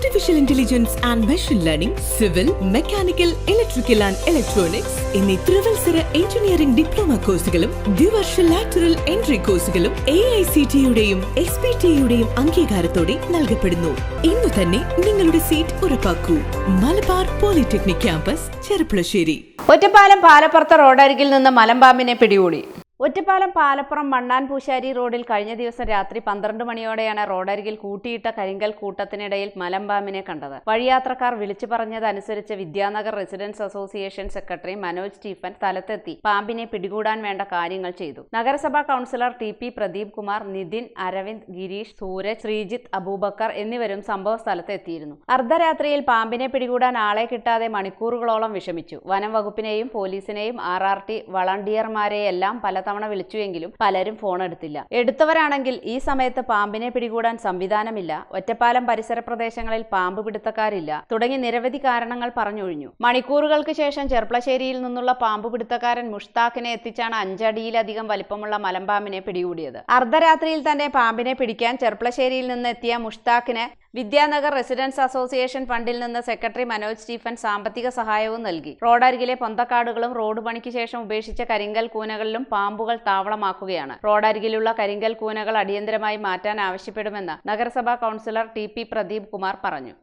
Artificial intelligence and machine learning, civil, mechanical, electrical and electronics എന്നീ ത്രിവത്സര engineering diploma കോഴ്സുകളും ദ്വിവർഷ lateral entry കോഴ്സുകളും AICTEയുടെയും SPTയുടെയും അംഗീകാരത്തോടെ നൽകപ്പെടുന്നു. ഇന്നു തന്നെ നിങ്ങളുടെ സീറ്റ് ഉറപ്പാക്കൂ. Malabar polytechnic campus, Cherpulassery. ഒറ്റപ്പാലം പാലപ്പുറത്ത് റോഡരികിൽ നിന്ന് മലമ്പാമ്പിനെ പിടികൂടി. ഒറ്റപ്പാലം പാലപ്പുറം മണ്ണാൻ പൂശാരി റോഡിൽ കഴിഞ്ഞ ദിവസം രാത്രി 12 മണിയോടെയാണ് റോഡരികിൽ കൂട്ടിയിട്ട കരിങ്കൽ കൂട്ടത്തിനിടയിൽ മലമ്പാമ്പിനെ കണ്ടത്. വഴിയാത്രക്കാർ വിളിച്ചു പറഞ്ഞതനുസരിച്ച് Vidyanagar residents association secretary Manoj Stephen സ്ഥലത്തെത്തി പാമ്പിനെ പിടികൂടാൻ വേണ്ട കാര്യങ്ങൾ ചെയ്തു. നഗരസഭാ കൗൺസിലർ TP പ്രദീപ് കുമാർ, നിതിൻ, അരവിന്ദ്, ഗിരീഷ്, സൂരജ്, ശ്രീജിത്ത്, അബൂബക്കർ എന്നിവരും സംഭവ സ്ഥലത്ത് എത്തിയിരുന്നു. അർദ്ധരാത്രിയിൽ പാമ്പിനെ പിടികൂടാൻ ആളെ കിട്ടാതെ മണിക്കൂറുകളോളം വിഷമിച്ചു. വനം വകുപ്പിനെയും പോലീസിനെയും RRT വളണ്ടിയർമാരെയെല്ലാം പലതവണ വിളിച്ചുവെങ്കിലും പലരും ഫോൺ എടുത്തില്ല. എടുത്തവരാണെങ്കിൽ ഈ സമയത്ത് പാമ്പിനെ പിടികൂടാൻ സംവിധാനമില്ല, ഒറ്റപ്പാലം പരിസര പ്രദേശങ്ങളിൽ പാമ്പ് പിടുത്തക്കാരില്ല തുടങ്ങി നിരവധി കാരണങ്ങൾ പറഞ്ഞൊഴിഞ്ഞു. മണിക്കൂറുകൾക്ക് ശേഷം ചെർപ്പളശ്ശേരിയിൽ നിന്നുള്ള പാമ്പ് പിടുത്തക്കാരൻ മുഷ്താഖിനെ എത്തിച്ചാണ് 5 അടിയിലധികം വലിപ്പമുള്ള മലമ്പാമ്പിനെ പിടികൂടിയത്. അർദ്ധരാത്രിയിൽ തന്നെ പാമ്പിനെ പിടിക്കാൻ ചെർപ്പളശ്ശേരിയിൽ നിന്ന് എത്തിയ മുഷ്താഖിന് വിദ്യാനഗർ റെസിഡൻസ് അസോസിയേഷൻ ഫണ്ടിൽ നിന്ന് സെക്രട്ടറി മനോജ് സ്റ്റീഫൻ സാമ്പത്തിക സഹായവും നൽകി. റോഡരികിലെ പൊന്തക്കാടുകളും റോഡ് പണിക്ക് ശേഷം ഉപേക്ഷിച്ച കരിങ്കൽ കൂനകളിലും പാമ്പുകൾ താവളമാക്കുകയാണ്. റോഡരികിലുള്ള കരിങ്കൽ കൂനകൾ അടിയന്തരമായി മാറ്റാൻ ആവശ്യപ്പെടുമെന്ന് നഗരസഭാ കൗൺസിലർ TP പ്രദീപ് കുമാർ പറഞ്ഞു.